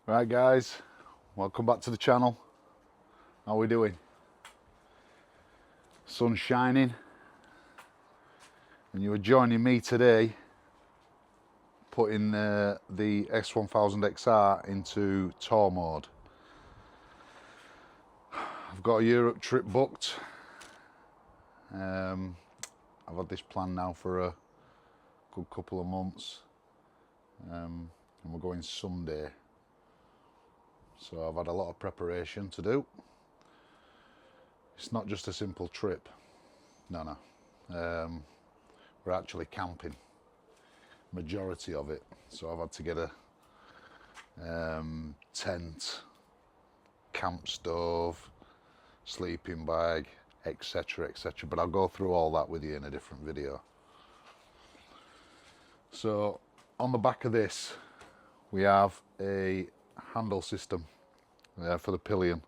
Right guys, welcome back to the channel. How are we doing? Sun's shining and you are joining me today putting the S1000XR into tour mode. I've got a Europe trip booked. I've had this plan now for a good couple of months, and we're going Sunday. So I've had a lot of preparation to do. It's not just a simple trip. No. We're actually camping, majority of it. So I've had to get a tent, camp stove, sleeping bag, etc, etc. But I'll go through all that with you in a different video. So on the back of this, we have a handle system for the pillion.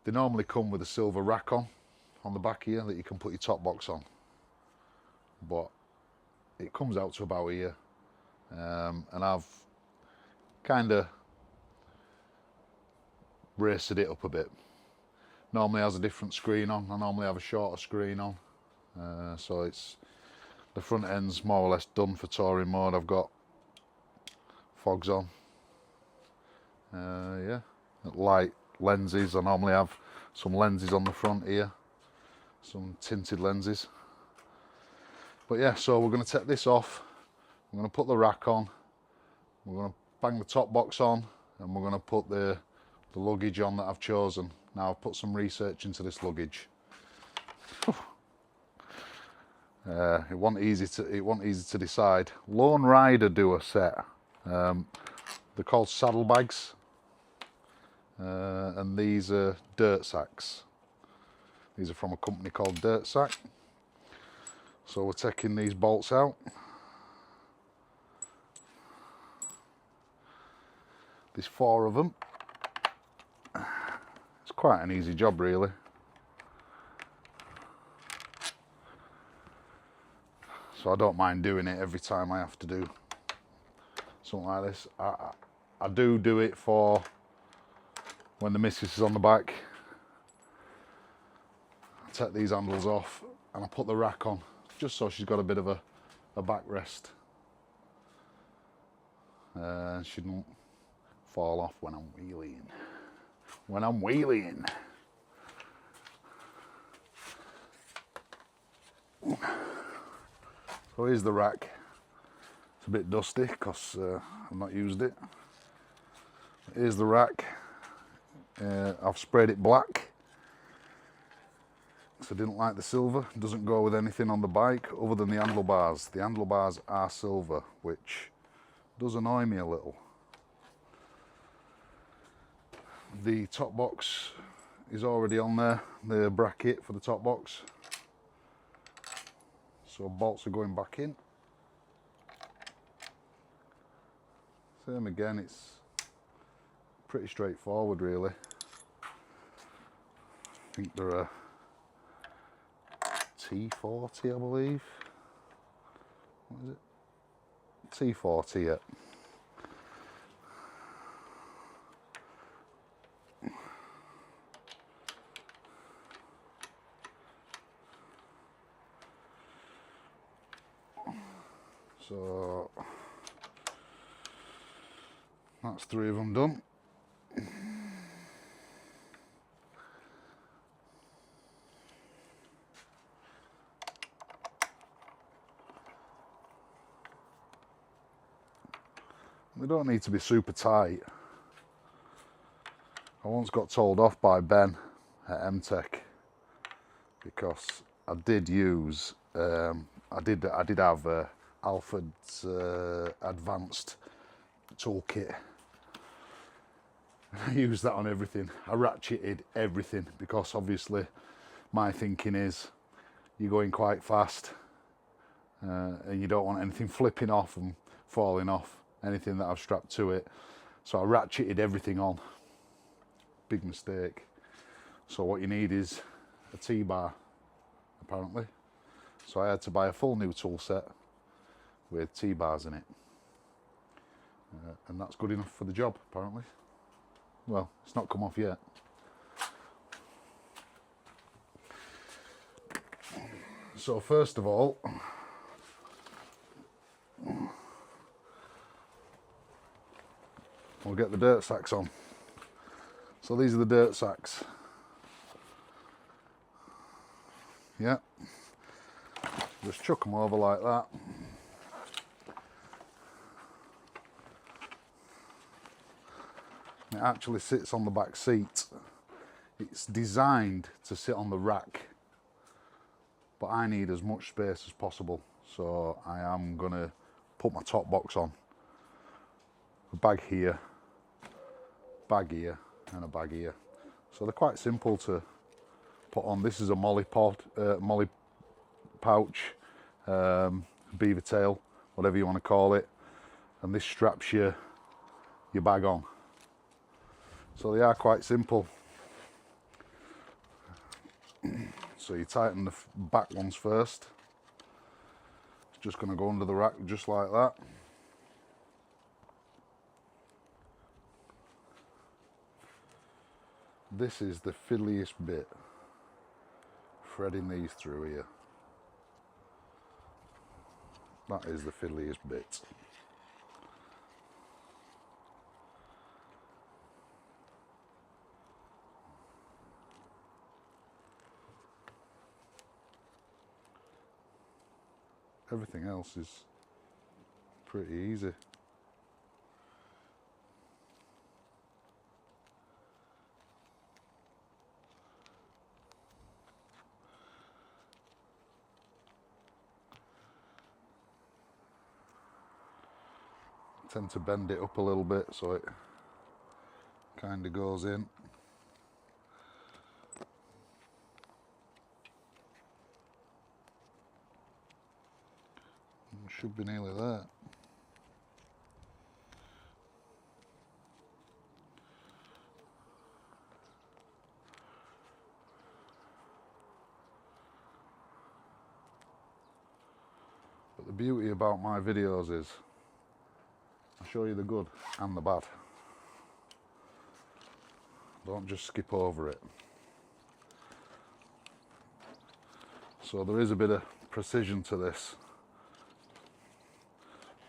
They normally come with a silver rack on the back here that you can put your top box on, but it comes out to about here, and I've kind of raised it up a bit. Normally has a different screen on. I normally have a shorter screen on, so it's the front end's more or less done for touring mode. I've got fogs on, yeah, light lenses. I normally have some lenses on the front here, some tinted lenses. But yeah, so we're going to take this off, I'm going to put the rack on, we're going to bang the top box on, and we're going to put the luggage on that I've chosen. Now I've put some research into this luggage. It wasn't easy to decide. Lone Rider do a set. They're called saddlebags, and these are dirtsacks. These are from a company called Dirtsack. So we're taking these bolts out. There's 4 of them. It's quite an easy job really. So I don't mind doing it every time I have to do something like this. I do it for when the missus is on the back. I take these handles off and I put the rack on, just so she's got a bit of a backrest. She don't fall off when I'm wheeling. So here's the rack. It's a bit dusty because I've not used it. Here's the rack. I've sprayed it black because I didn't like the silver. It doesn't go with anything on the bike other than the handlebars. The handlebars are silver, which does annoy me a little. The top box is already on there, the bracket for the top box. So bolts are going back in. Same again, it's pretty straightforward really. I think they're a T40, I believe. What is it? T40, yeah. So that's 3 of them done. They don't need to be super tight. I once got told off by Ben at M-Tech because I did use I did have Alfred's advanced toolkit. I used that on everything. I ratcheted everything because obviously my thinking is you're going quite fast, and you don't want anything flipping off and falling off, anything that I've strapped to it. So I ratcheted everything on. Big mistake. So what you need is a T-bar apparently. So I had to buy a full new tool set with T-bars in it. and that's good enough for the job apparently. Well, it's not come off yet. So first of all, we'll get the dirt sacks on. So these are the dirt sacks. Yeah, just chuck them over like that. It actually sits on the back seat. It's designed to sit on the rack, but I need as much space as possible, so I am gonna put my top box on. A bag here, and a bag here. So they're quite simple to put on. This is a molly pouch, beaver tail, whatever you want to call it, and this straps your bag on. So they are quite simple. So you tighten the back ones first. It's just going to go under the rack just like that. This is the fiddliest bit, threading these through here. That is the fiddliest bit. Everything else is pretty easy. I tend to bend it up a little bit so it kind of goes in. Should be nearly there. But the beauty about my videos is I show you the good and the bad. Don't just skip over it. So there is a bit of precision to this.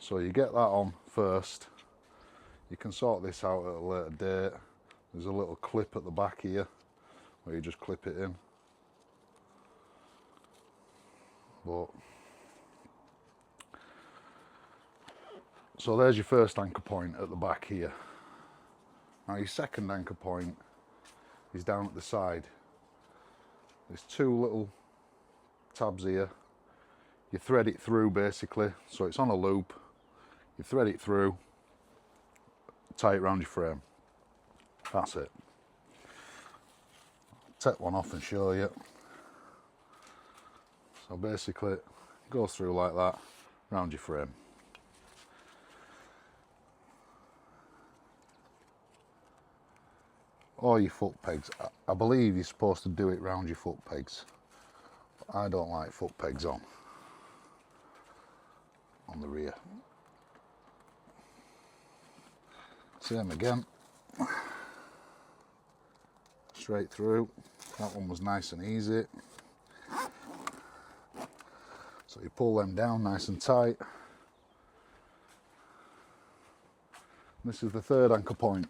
So you get that on first. You can sort this out at a later date. There's a little clip at the back here where you just clip it in. But so there's your first anchor point at the back here. Now your second anchor point is down at the side. There's two little tabs here. You thread it through basically, so it's on a loop. You thread it through, tie it around your frame. That's it. Take one off and show you. So basically it goes through like that, around your frame. Or your foot pegs. I believe you're supposed to do it round your foot pegs. But I don't like foot pegs on the rear. Same again. Straight through. That one was nice and easy. So you pull them down nice and tight. This is the third anchor point.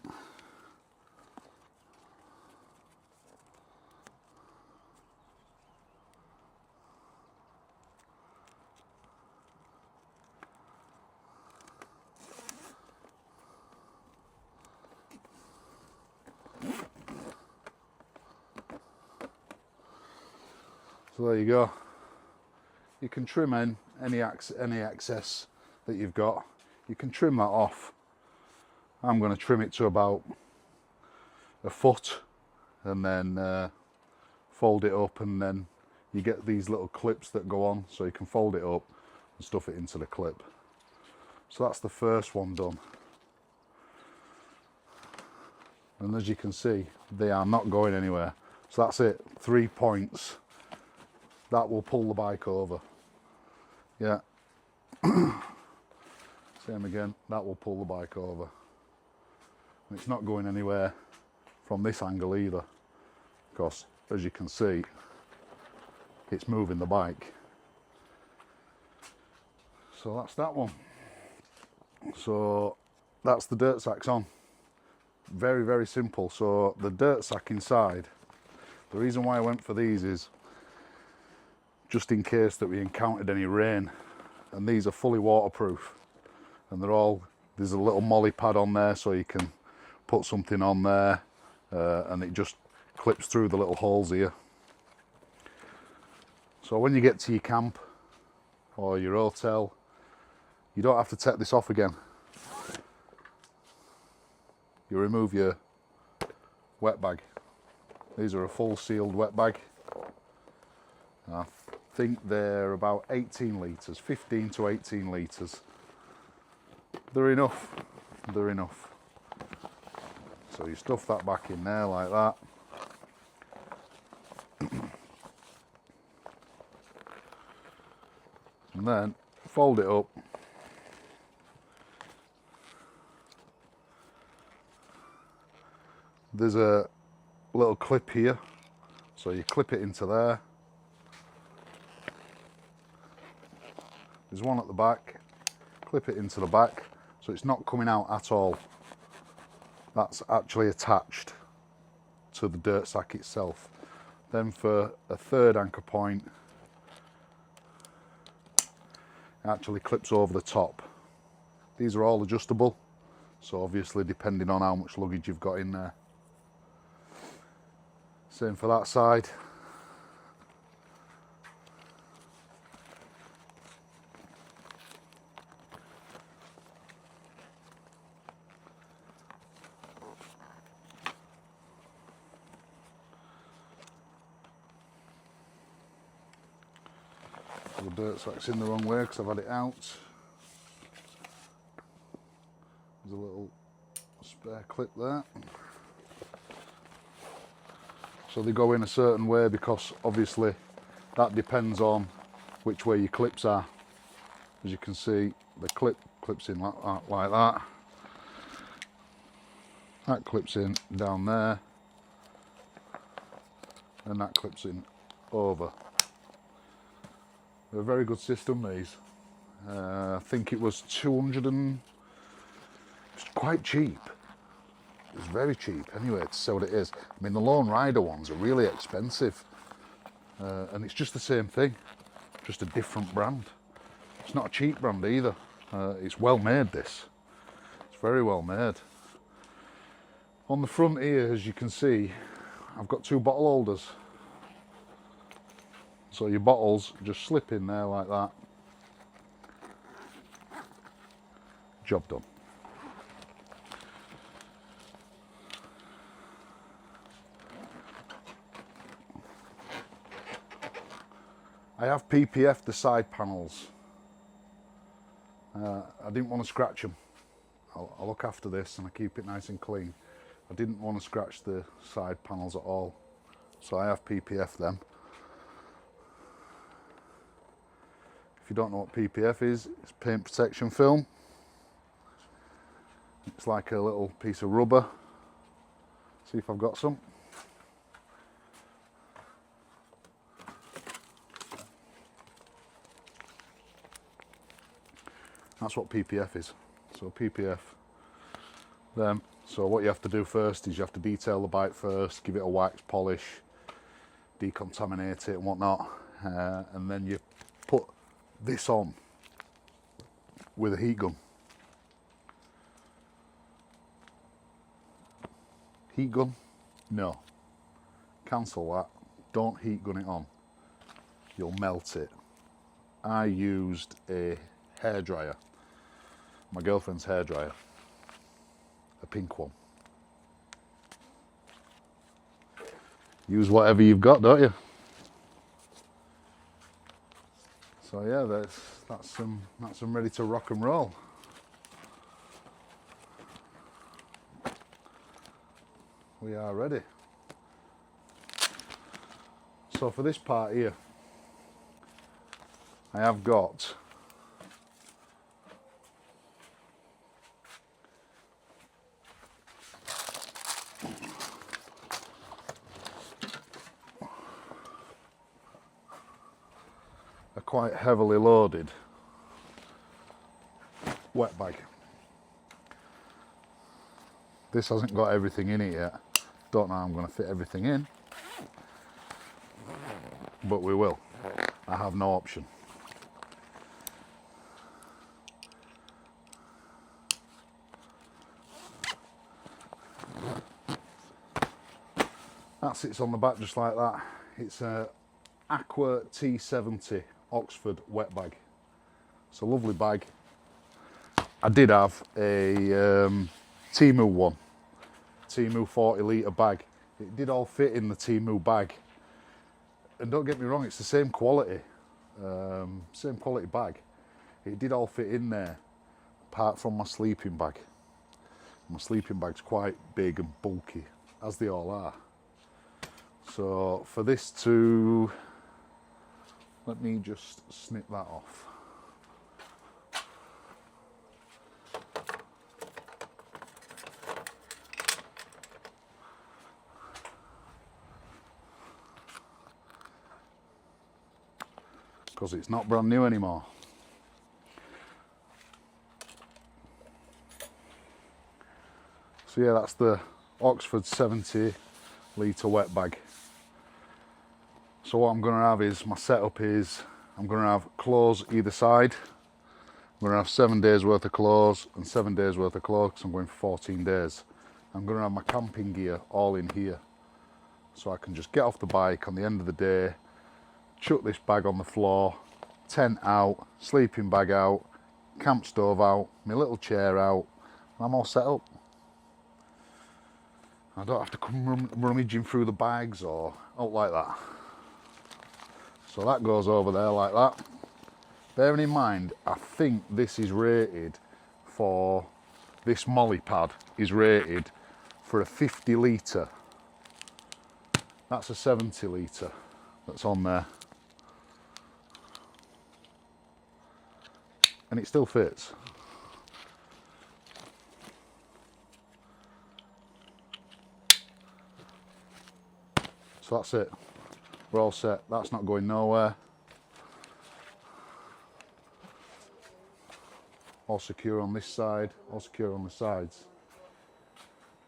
So there you go. You can trim in any excess that you've got. You can trim that off. I'm going to trim it to about a foot and then fold it up, and then you get these little clips that go on, so you can fold it up and stuff it into the clip. So that's the first one done. And as you can see, they are not going anywhere. So that's it, 3 points. That will pull the bike over. Yeah. Same again, that will pull the bike over. And it's not going anywhere from this angle either, because as you can see, it's moving the bike. So that's that one. So that's the dirt sacks on. Very, very simple. So the dirt sack inside, the reason why I went for these is just in case that we encountered any rain, and these are fully waterproof, and there's a little molly pad on there so you can put something on there, and it just clips through the little holes here. So when you get to your camp or your hotel, you don't have to take this off again. You remove your wet bag. These are a full sealed wet bag. I think they're about 18 litres, 15 to 18 litres. They're enough, they're enough. So you stuff that back in there like that. And then fold it up. There's a little clip here, so you clip it into there. There's one at the back, clip it into the back, so it's not coming out at all. That's actually attached to the dirt sack itself. Then for a third anchor point, it actually clips over the top. These are all adjustable, so obviously depending on how much luggage you've got in there. Same for that side. The dirt sack's in the wrong way because I've had it out. There's a little spare clip there. So they go in a certain way because obviously that depends on which way your clips are. As you can see, the clip clips in like that. That clips in down there, and that clips in over. They're a very good system, these. I think it was 200 and... it's quite cheap. It's very cheap anyway to say what it is. I mean, the Lone Rider ones are really expensive, and it's just the same thing, just a different brand. It's not a cheap brand either. It's well made, this. It's very well made. On the front here, as you can see, I've got two bottle holders. So your bottles just slip in there like that. Job done. I have PPF'd the side panels. I didn't want to scratch them. I'll look after this and I keep it nice and clean. I didn't want to scratch the side panels at all, so I have PPF'd them. If you don't know what PPF is, it's paint protection film. It's like a little piece of rubber. See if I've got some. That's what PPF is. So PPF them. So what you have to do first is you have to detail the bike first, give it a wax polish, decontaminate it and whatnot, and then you put this on with a heat gun. Heat gun? No. Cancel that. Don't heat gun it on. You'll melt it. I used a hairdryer. My girlfriend's hairdryer. A pink one. Use whatever you've got, don't you? So yeah, that's them ready to rock and roll. We are ready. So for this part here, I have got a quite heavily loaded wet bag. This hasn't got everything in it yet. Don't know how I'm going to fit everything in, but we will. I have no option. That sits on the back just like that. It's a Aqua T70 Oxford wet bag. It's a lovely bag. I did have a Temu one, Temu 40 litre bag. It did all fit in the Temu bag. And don't get me wrong, it's the same quality bag. It did all fit in there, apart from my sleeping bag. My sleeping bag's quite big and bulky, as they all are. So for this to, let me just snip that off. Because it's not brand new anymore. So yeah, that's the Oxford 70 litre wet bag. So what I'm going to have is, my setup is, I'm going to have clothes either side. I'm going to have 7 days worth of clothes and 7 days worth of clothes because I'm going for 14 days. I'm going to have my camping gear all in here. So I can just get off the bike on the end of the day, chuck this bag on the floor, tent out, sleeping bag out, camp stove out, my little chair out, and I'm all set up. I don't have to come rummaging through the bags or out like that. So that goes over there like that. Bearing in mind, I think this is rated for, this molly pad is rated for a 50 litre. That's a 70 litre that's on there. And it still fits. So that's it. We're all set. That's not going nowhere. All secure on this side, all secure on the sides.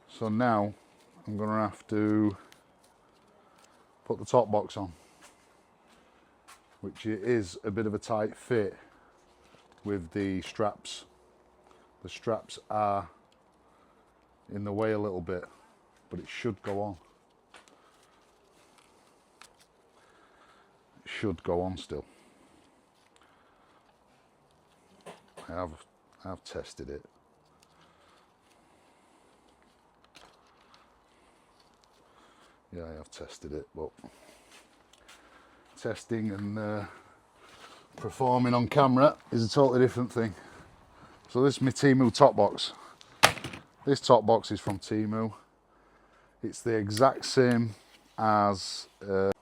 So now I'm going to have to put the top box on, which is a bit of a tight fit with the straps. The straps are in the way a little bit, but it should go on. It should go on still. I have tested it. Yeah, I have tested it, but testing and performing on camera is a totally different thing. So this is my Temu top box. This top box is from Temu. It's the exact same as the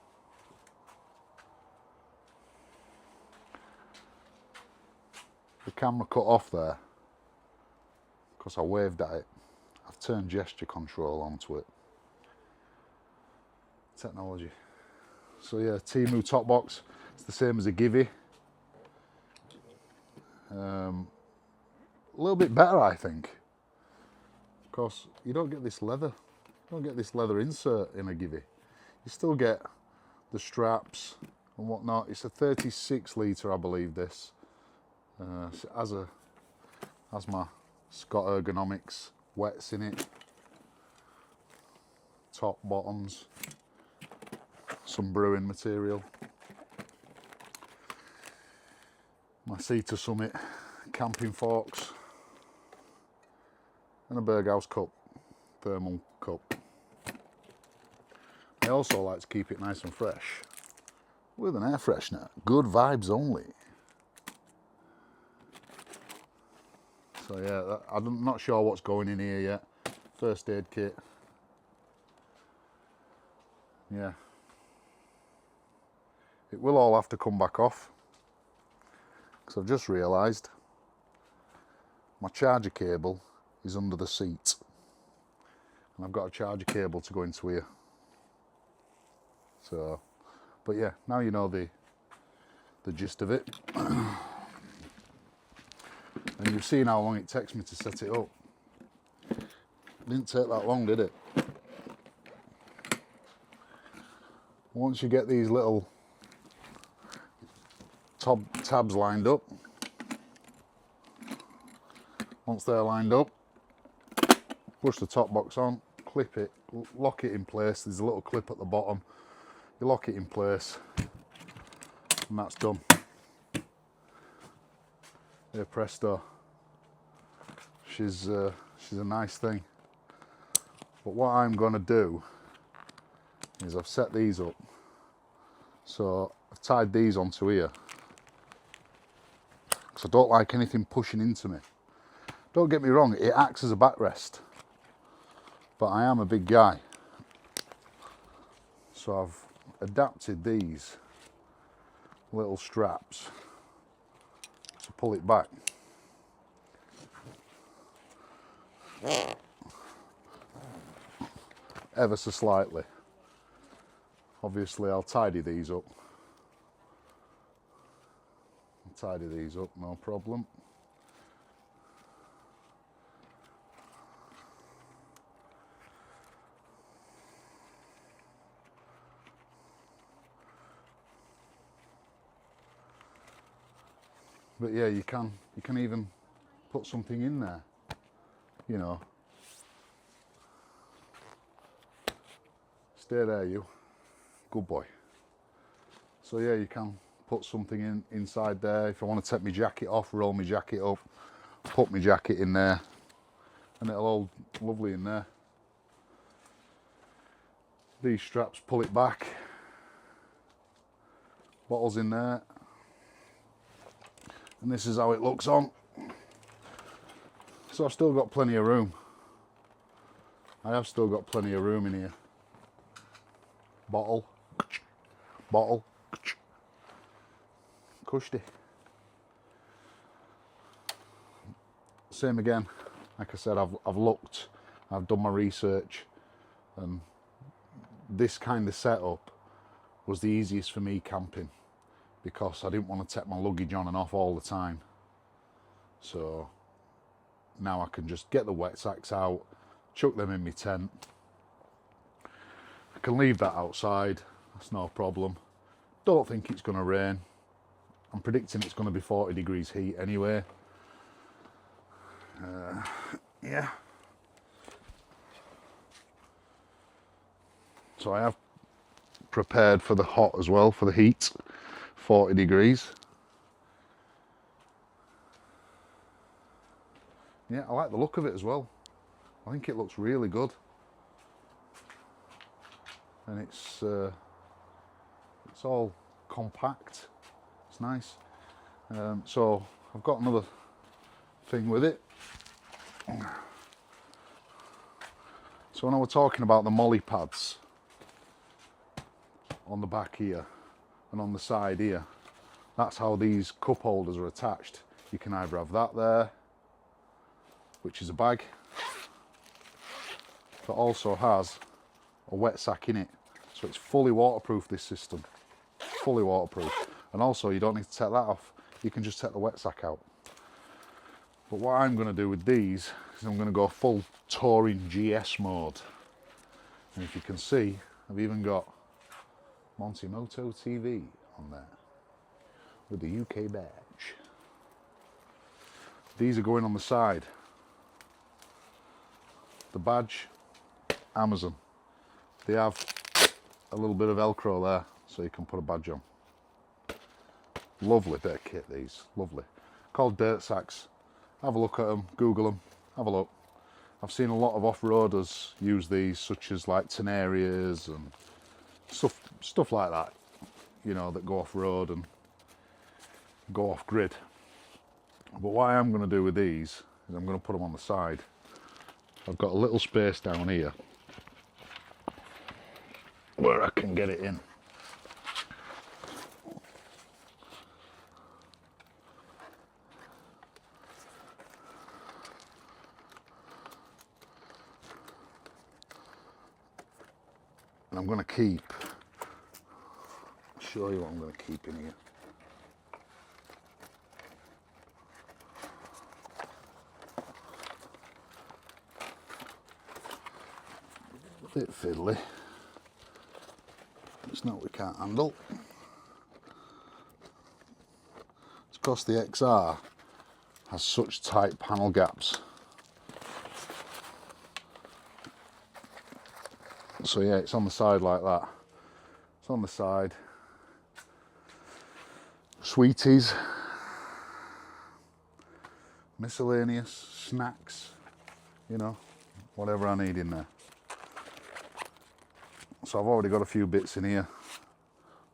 camera cut off there because I waved at it. I've turned gesture control onto it. Technology. So yeah, Temu top box. It's the same as a Givey. A little bit better, I think, because you don't get this leather. You don't get this leather insert in a Givey. You still get the straps and whatnot. It's a 36 litre, I believe. This has my Scott Ergonomics wets in it. Top, bottoms, some brewing material. My Cedar Summit camping forks and a Berghaus cup, thermal cup. I also like to keep it nice and fresh with an air freshener. Good vibes only. So yeah, I'm not sure what's going in here yet. First aid kit. Yeah. It will all have to come back off, because I've just realised my charger cable is under the seat. And I've got a charger cable to go into here. So, but yeah, now you know the the gist of it. And you've seen how long it takes me to set it up. Didn't take that long, did it? Once you get these little tabs lined up, once they're lined up, push the top box on, clip it, lock it in place. There's a little clip at the bottom. You lock it in place, and that's done. There, presto. She's a nice thing. But what I'm going to do is I've set these up. So I've tied these onto here, because I don't like anything pushing into me. Don't get me wrong, it acts as a backrest, but I am a big guy. So I've adapted these little straps to pull it back. Ever so slightly. Obviously I'll tidy these up. No problem. But yeah, you can even put something in there, you know. Stay there, you. Good boy. So yeah, you can put something inside there. If I want to take my jacket off, roll my jacket up, put my jacket in there, and it'll hold lovely in there. These straps pull it back. Bottles in there. And this is how it looks on. So I've still got plenty of room. I have still got plenty of room in here. Bottle, cushy. Same again, like I said, I've looked, I've done my research, and this kind of setup was the easiest for me camping, because I didn't want to take my luggage on and off all the time. So now I can just get the wet sacks out, chuck them in my tent. I can leave that outside, that's no problem. Don't think it's going to rain. I'm predicting it's going to be 40 degrees heat anyway. Yeah. So I have prepared for the hot as well, for the heat, 40 degrees. Yeah, I like the look of it as well. I think it looks really good. And it's all compact. It's nice. So I've got another thing with it. So when I was talking about the molly pads on the back here and on the side here, that's how these cup holders are attached. You can either have that there, which is a bag, that also has a wet sack in it. So it's fully waterproof, this system. Fully waterproof. And also you don't need to take that off. You can just take the wet sack out. But what I'm going to do with these is I'm going to go full touring GS mode. And if you can see, I've even got Moto TV on there with the UK badge. These are going on the side. The badge, Amazon. They have a little bit of Velcro there, so you can put a badge on. Lovely bit of kit, these, lovely. Called dirtsacks. Have a look at them, Google them, have a look. I've seen a lot of off-roaders use these, such as like Tenerias and stuff like that, you know, that go off-road and go off-grid. But what I am going to do with these is I'm going to put them on the side. I've got a little space down here where I can get it in. And I'm going to keep, I'll show you what I'm going to keep in here. a bit fiddly. It's not we can't handle. It's because the XR has such tight panel gaps. So yeah, it's on the side like that. It's on the side. Sweeties, miscellaneous snacks, you know, whatever I need in there. So I've already got a few bits in here.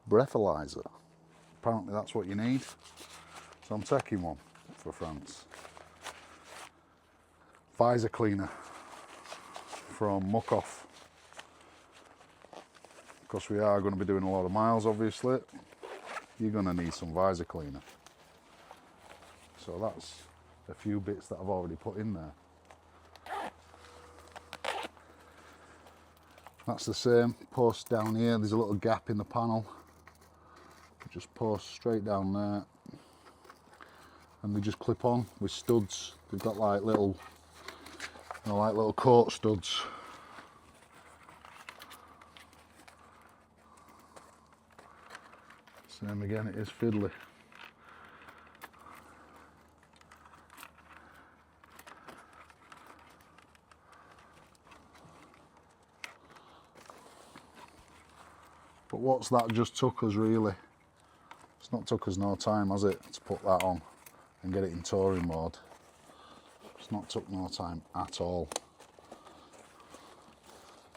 Breathalyzer. Apparently that's what you need. So I'm taking one for France. Visor cleaner from Muck Off. Because we are going to be doing a lot of miles, obviously. You're going to need some visor cleaner. So that's a few bits that I've already put in there. That's the same. Post down here, there's a little gap in the panel. Just post straight down there. And they just clip on with studs. They've got like little, you know, like little coat studs. Same again, it is fiddly. But what's that just took us really? It's not took us no time, has it, to put that on and get it in touring mode. It's not took no time at all.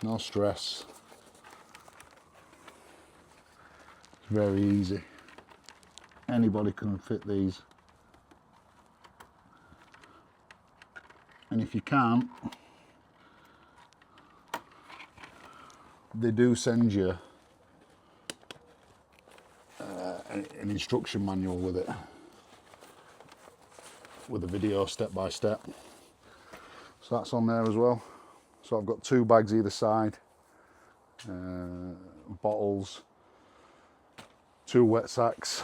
No stress. It's very easy. Anybody can fit these. And if you can't, they do send you an instruction manual with it, with a video step by step. So that's on there as well. So I've got 2 bags either side, bottles, 2 wet sacks,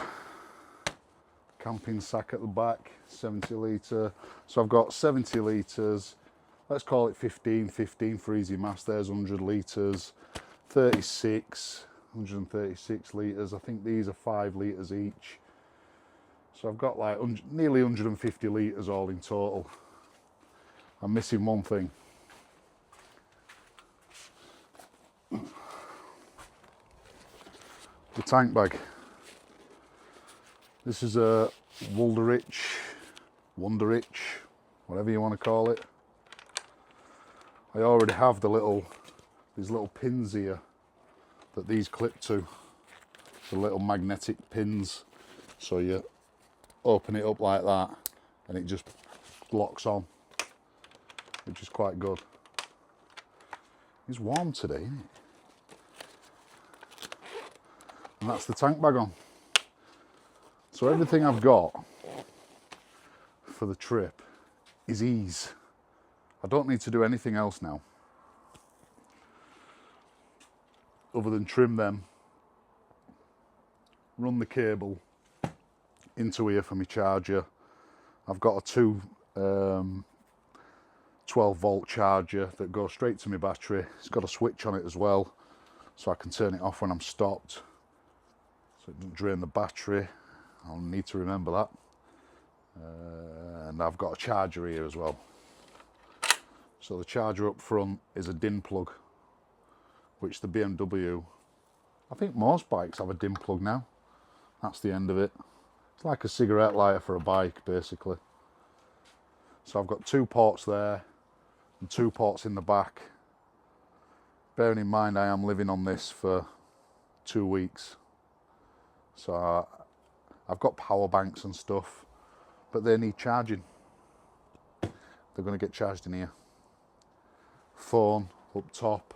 camping sack at the back, 70 litre. So I've got 70 litres, let's call it 15 for easy maths. There's 100 litres, 136 litres. I think these are 5 litres each. So I've got like nearly 150 litres all in total. I'm missing one thing. The tank bag. This is a Wunderich, whatever you want to call it. I already have these little pins here that these clip to, the little magnetic pins. So you open it up like that and it just locks on, which is quite good. It's warm today, isn't it? And that's the tank bag on. So everything I've got for the trip is ease. I don't need to do anything else now other than trim them, run the cable into here for my charger. I've got a 12 volt charger that goes straight to my battery. It's got a switch on it as well, so I can turn it off when I'm stopped, so it doesn't drain the battery. I'll need to remember that. And I've got a charger here as well. So the charger up front is a DIN plug, which the BMW, I think most bikes have a DIN plug now. That's the end of it. It's like a cigarette lighter for a bike, basically. So I've got 2 ports there and 2 ports in the back. Bearing in mind I am living on this for 2 weeks. So I've got power banks and stuff, but they need charging. They're going to get charged in here. Phone up top.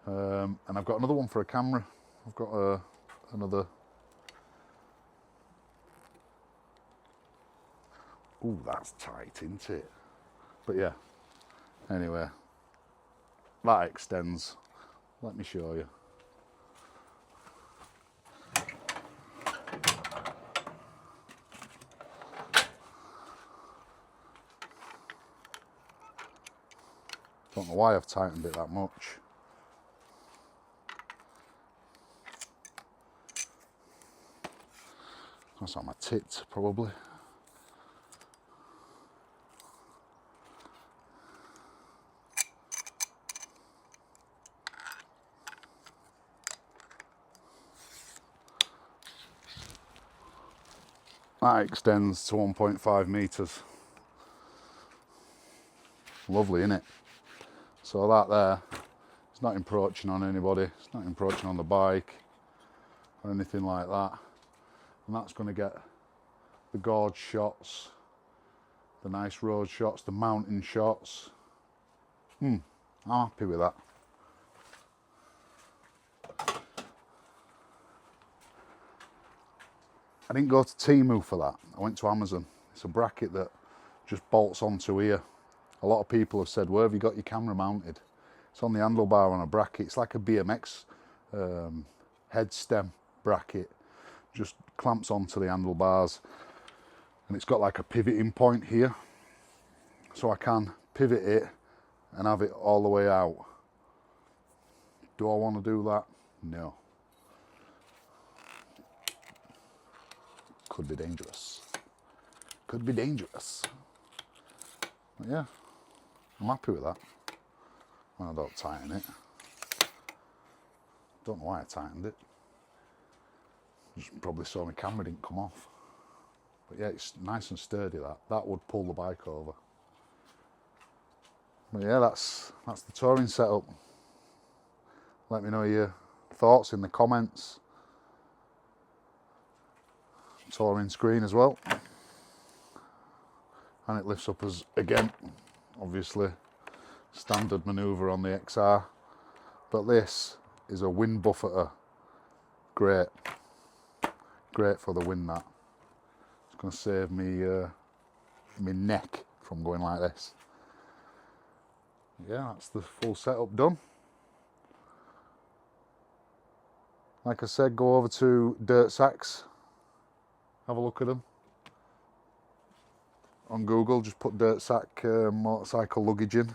And I've got another one for a camera. I've got another. Ooh, that's tight, isn't it? But yeah, anyway, that extends. Let me show you. Don't know why I've tightened it that much. That's on my tits, probably. That extends to 1.5 metres. Lovely, isn't it? So that there, it's not encroaching on anybody, it's not encroaching on the bike or anything like that. And that's going to get the gorge shots, the nice road shots, the mountain shots. I'm happy with that. I didn't go to Temu for that. I went to Amazon. It's a bracket that just bolts onto here. A lot of people have said, where have you got your camera mounted? It's on the handlebar on a bracket. It's like a BMX head stem bracket. Just clamps onto the handlebars. And it's got like a pivoting point here. So I can pivot it and have it all the way out. Do I want to do that? No. Could be dangerous. Could be dangerous. But yeah, I'm happy with that. Well, I don't tighten it. Don't know why I tightened it. Just probably saw my camera didn't come off. But yeah, it's nice and sturdy, that. That would pull the bike over. But yeah, that's the touring setup. Let me know your thoughts in the comments. Touring screen as well. And it lifts up as, again, obviously, standard manoeuvre on the XR. But this is a wind buffeter. Great. Great for the wind, that. It's going to save me my neck from going like this. Yeah, that's the full setup done. Like I said, go over to dirtsacks. Have a look at them. On Google, just put dirtsack motorcycle luggage in.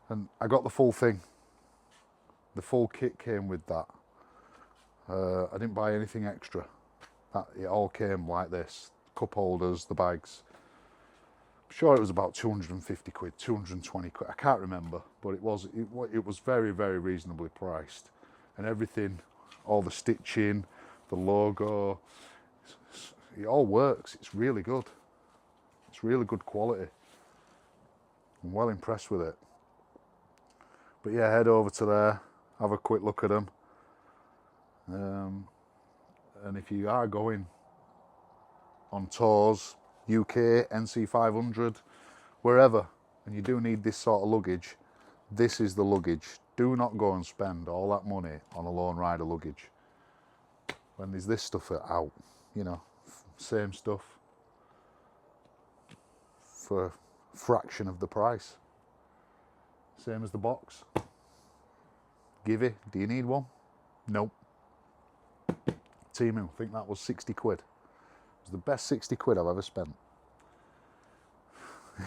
And I got the full thing. The full kit came with that. I didn't buy anything extra. It all came like this. Cup holders, the bags. I'm sure it was about 250 quid, 220 quid. I can't remember, but it was very, very reasonably priced. And everything, all the stitching, the logo, it all works. It's really good. It's really good quality. I'm well impressed with it. But yeah, head over to there, have a quick look at them. And if you are going on tours, UK, NC 500, wherever, and you do need this sort of luggage, this is the luggage. Do not go and spend all that money on a lone rider luggage when there's this stuff out, you know, same stuff for a fraction of the price. Same as the box. Givey, do you need one? Nope. Temu, I think that was 60 quid. It was the best 60 quid I've ever spent.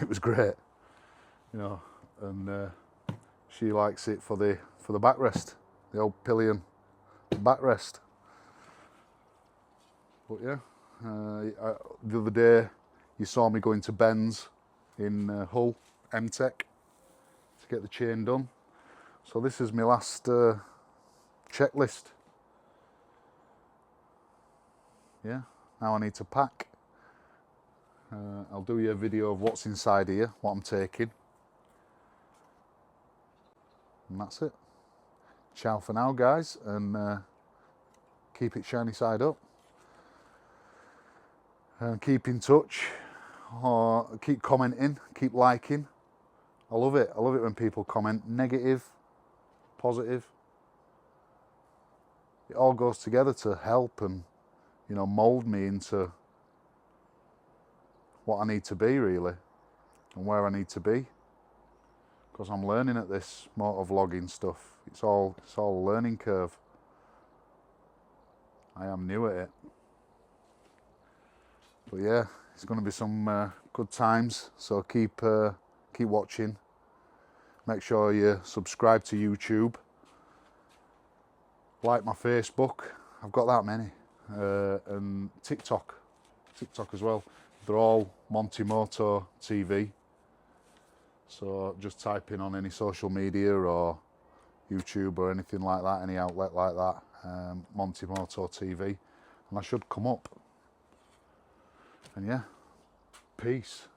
It was great, you know, and she likes it for the backrest, the old pillion backrest. But yeah, the other day you saw me going to Ben's in Hull, M-Tech, to get the chain done. So this is my last checklist. Yeah, now I need to pack. I'll do you a video of what's inside here, what I'm taking. And that's it. Ciao for now, guys, and keep it shiny side up. Keep in touch, or keep commenting, keep liking. I love it. I love it when people comment, negative, positive. It all goes together to help and, you know, mould me into what I need to be, really, and where I need to be. Because I'm learning at this motor vlogging stuff. It's all a learning curve. I am new at it. But yeah, it's going to be some good times. So keep watching. Make sure you subscribe to YouTube. Like my Facebook. I've got that many. And TikTok as well. They're all Monty Moto TV. So just type in on any social media or YouTube or anything like that, any outlet like that, Monty Moto TV, and I should come up. And yeah, peace.